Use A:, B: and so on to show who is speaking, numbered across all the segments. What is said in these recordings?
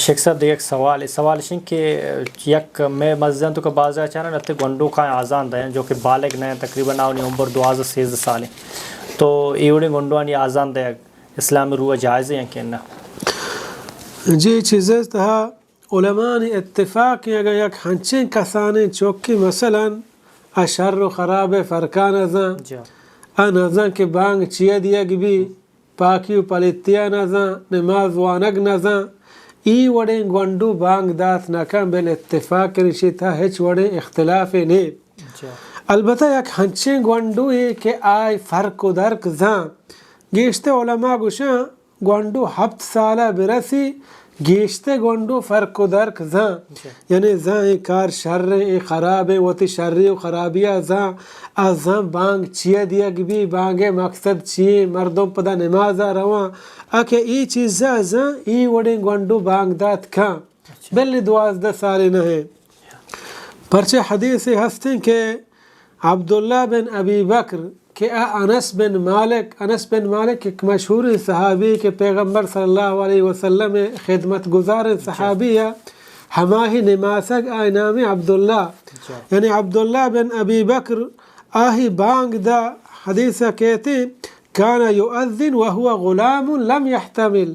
A: شیخ صاحب ایک سوال شن کہ یک میں مزدن تو کا بازا چانا رہتے گنڈو کا آزان دیں جو کہ بالغ نئے تقریباً آونی عمر 12-13 سال تو ایوڑی گنڈوانی آزان دیں اسلامی روح جائز ہیں کہ نہ؟
B: جی چیزیں تہا علماء نے اتفاق کیا گیا یک ہنچیں کسانے چوکی مثلا اشر و خراب فرقان ازاں ان ازاں کے بانگ چیا دیا گی پاکی و پلیتیا نزاں نماز وانگ نزاں ای وڑے گونڈو بانگ دات نکم بل اتفاق کرشی تھا ہچ وڑے اختلاف نے البتہ یک ہنچیں گونڈو ہے کہ آئی فرق و درک زاں گیشتے علماء گوشاں گونڈو 7 سالہ برسی گیشتے گونڈو فرق و درک زاں یعنی زاں کار شر خراب وتی شری و خرابیہ زاں ازاں بانگ چیہ دیا گبی بانگے مقصد چیئے مردم پدا نمازہ رواں اکے ای چیزہ زاں ای وڑیں گونڈو بانگ دات کھاں بلی 12 سالے نہ ہے پرچہ حدیث ہستیں کہ عبداللہ بن ابی بکر کہ انس بن مالک ایک مشہور صحابی کے پیغمبر صلی اللہ علیہ وسلم خدمت گزار صحابی ہے ہماہی نماسک آئی نام عبداللہ یعنی عبداللہ بن ابی بکر آہی بانگ دا حدیثہ کہتے کانا یؤذن وہو غلام لم يحتمل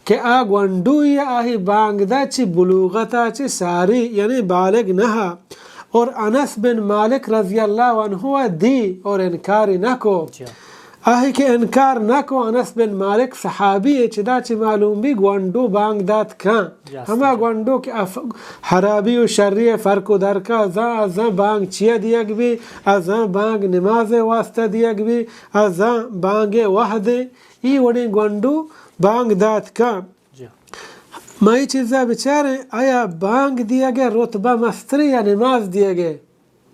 B: کہ گونڈوی آہی بانگ دا چی بلوغتا چی ساری یعنی بالغ نہا اور انس بن مالک رضی اللہ عنہ دی اور انکار نہ کو آہی کہ انکار نہ کو انس بن مالک صحابی چدا چی معلوم بھی گونڈو بانگ دات کھاں ہما گونڈو کہ حرابی و شری فرق و درکا ازاں بانگ چیا دیا گبی ازاں بانگ نماز واسطہ دیا گبی ازاں بانگ وحد ای وڑی گونڈو بانگ دات کھاں مائی چیزہ بچارے آیا بانگ دیا گیا رتبہ مستری یا نماز دیا گیا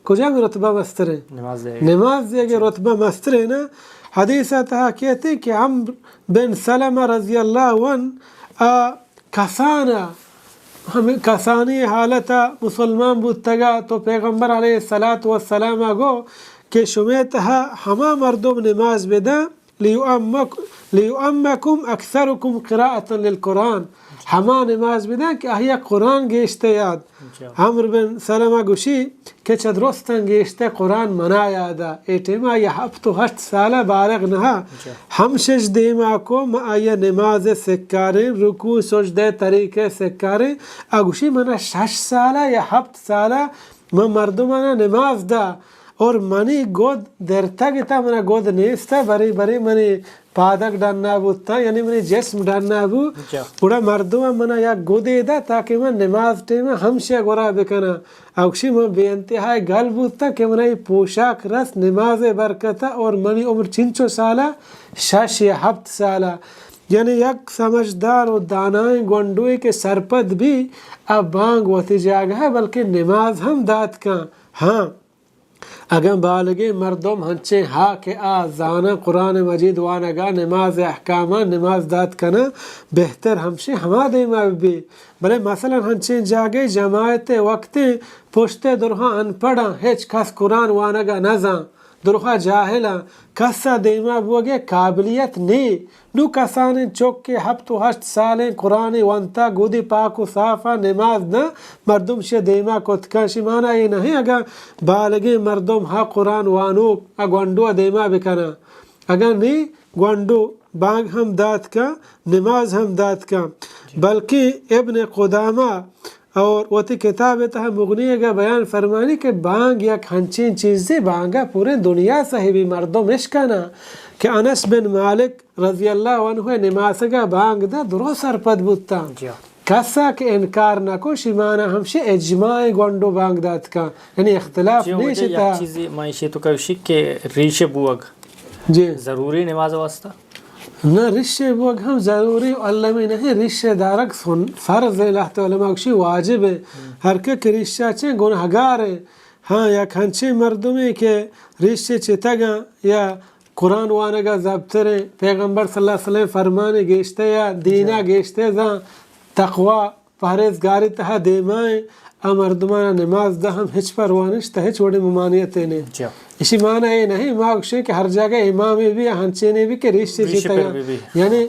B: کجا میں رتبہ مستر ہے نماز دیا گیا رتبہ مستر ہے نا حدیثہ تہا کہتے کہ عمر بن سلمہ رضی اللہ عنہ کسانی حالتا مسلمان بودتگا تو پیغمبر علیہ السلام گو کہ شمی تہا ہما مردم نماز بدا لیؤمکم اکثرکم قراءتا للقرآن ہما نماز بدن کہ اہیا قرآن گیشتے یاد عمر بن سلمہ گوشی کہ چدرستن گیشتے قرآن منا یادا ایٹیما یہ 7-8 سالہ بالغ نہا ہم شش دیما کو آیا نماز سکاریں رکوع سجدے طریقے سکاریں اگوشی منا 6 سالہ یا 7 سالہ من مردمانا نماز دا اور منی گود درتا گتا منا گود نیستا بری منی پادک ڈاننا بودتا یعنی منی جسم ڈاننا بو پورا مردم منا یا گودے دا تاکہ من نماز ٹیمہ ہمشہ گورا بکنا اوکشی من بے انتہائی گل بودتا کہ منی پوشاک رس نماز برکتا اور منی عمر 5 سالہ 6 یا 7 سالہ یعنی یک سمجھدار و دانائیں گونڈوئی کے سرپد بھی اب بانگ وتی جاگہ ہے بلکہ نماز ہم دات کا ہاں اگر بالغی مردم ہنچے ہاں کہ زانا قرآن مجید وانگا نماز احکامہ نماز دات کنا بہتر ہمشے ہما دیما بھی بلے مثلا ہنچے جاگے جماعت وقت پوشتے درہاں انپڑا ہیچ کس قرآن وانگا نزاں درخوا جاہلا کسا دیما بوگے قابلیت نہیں نو کسانے چوک کے 7-8 سالیں قرآن وانتا گودی پاک و صافا نماز نہ مردم شے دیما کتکا شمانا یہ نہیں اگا بالگی مردم ہا قرآن وانوک گونڈو دیما بکنا اگر نہیں گونڈو بانگ ہم دات کا نماز ہم دات کا بلکہ ابن قدامہ اور وتی کتاب تہا مغنی کا بیان فرمانی کہ بانگ یک ہنچین چیزیں بانگا پورے دنیا صحیح مردم اشکانا کہ انس بن مالک رضی اللہ عنہ نماز کا بانگ دا درو سرپد بودتا کسا کہ انکار نہ کو شمانا ہمشے اجماع گونڈو بانگ دات کا یعنی اختلاف نہیں شتا
A: یک چیزی معیشی تو کوشک کہ ریش بوگ
B: جی
A: ضروری نماز واسطہ
B: نہ رشے بوگ ہم ضروری علمی نہیں رشے دارک فرض ہے لہت علماء کشی واجب ہے ہر کہ رشہ چیں گناہگار ہے ہاں یا کھنچے مردمی کے رشے چتگا یا قرآن وانگا ضبطرے پیغمبر صلی اللہ علیہ وسلم فرمانے گیشتے یا دینہ گیشتے زاں تقوی پہریزگاری تہا دیمائیں مردمانہ نماز دا ہم ہچ پر وانش تا ہچ وڑی ممانیت نے اسی معنی یہ نہیں ماغشے کہ ہر جگہ امام بھی ہنچے نے بھی کہ رشتے چیتا یعنی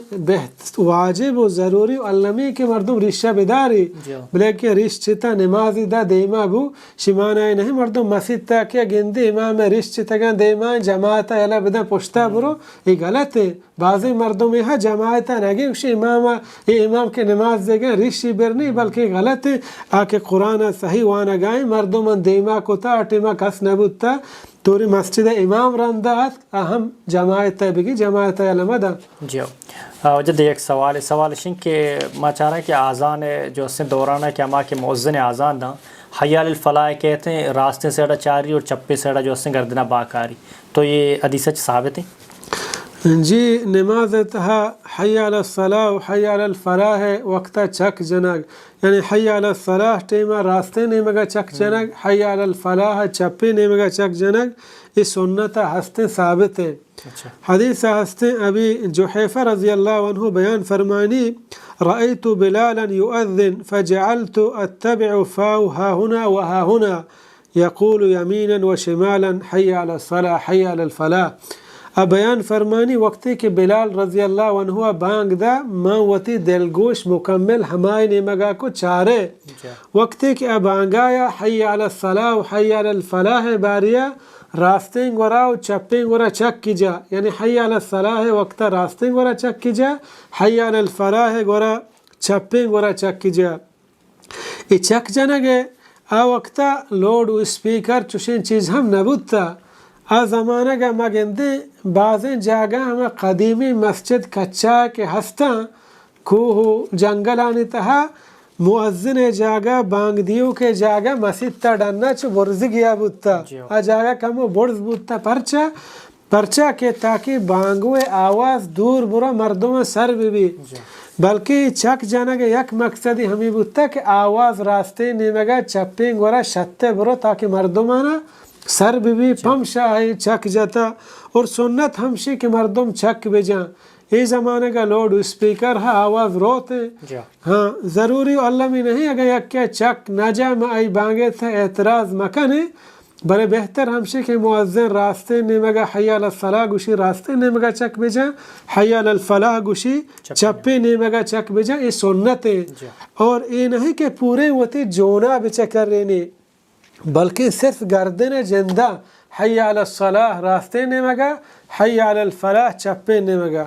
B: واجب و ضروری و علمی کہ مردم رشہ بداری بلیکن رشت چیتا نمازی دا دیما بو شمانہ یہ نہیں مردم مسجد تا کیا گندی امام رشت چیتا گا دیما جماعتا یلا بدا پشتا برو یہ غلط ہے بعضی مردم یہاں جماعتا نگی اسی امام کے نماز دے گا رشی برنی بلکہ غلط ہے آکے قرآن صحیح وانا گائیں مردم دیما کتا اٹیما کس نبوتا توری مسجد امام رندات اہم جماعت بگی جماعت علمدہ
A: جی وجد ایک سوال شن کہ میں چاہ رہا ہے کہ آزان جو اس نے دورانہ کہ ہما کے مؤذن آزان دا حی علی الفلاح کہتے ہیں راستے سیڑا چاری اور چپے سیڑا جو اس نے گردنا باکاری تو یہ حدیث ثابت ہے
B: جی نماز تہا حی علی الصلاح و حی علی الفلاح وقتا چک جنگ یعنی حی علی الصلاح ٹیمہ راستے نیمگا چک جنگ حی علی الفلاح چپے نیمگا چک جنگ یہ سنتا ہستے ثابت ہے حدیث ہستے ابھی جحیفہ رضی اللہ عنہ بیان فرمانی رأيت بلالا يؤذن فجعلت أتبع فاو ها هنا وها هنا يقول يمينا وشمالا حي على الصلاة حي على الفلاح بیان فرمانی وقتی کہ بلال رضی اللہ عنہ بانگ دا ماوتی دلگوش مکمل ہمائی نیمگا کو چارے وقتی کہ بانگایا حی علی الصلاح و حی علی الفلاح باریا راستیں گورا و چپیں گورا چک کی جا یعنی حی علی الصلاح وقتا راستیں گورا چک کی جا حی علی الفلاح گورا چپیں گورا چک کی جا یہ چک جنگے وقتا لوڈ و سپیکر چوشین چیز ہم نبوتا زمانہ کا مگندے بعضیں جاگہ ہمیں قدیمی مسجد کچا کے ہستا کوہ جنگلانی تہا مؤذن جاگہ بانگ دیو کے جاگہ مسجد تا ڈننا چو برز گیا بودتا جاگہ کمو برز بودتا پرچا کے تاکہ بانگوے آواز دور برا مردم سر بھی بلکہ چک جانا یک مقصدی ہمیں بودتا کہ آواز راستے نیمگا چپیں گورا شتے برو تاکہ مردمانا سر بھی پم شاہی چک جاتا اور سنت ہمشی کہ مردم چک بجاں یہ زمانے کا لوڈ اسپیکر ہے آواز روتے ہاں ضروری علمی نہیں اگر یک کیا چک نہ جا آئی بانگے تھا اعتراض مکنے بلے بہتر ہمشی کہ مؤذن راستے نیمگا حی علی الصلاح گوشی راستے نیمگا چک بجاں حی علی الفلاح گوشی چپے نیمگا چک بجاں یہ سنت ہے اور یہ نہیں کہ پورے ہوتی جونا بچا کر رہنے بلکہ صرف گردن جندہ حی علی الصلاح راستے نیمگا حی علی الفلاح چپے نیمگا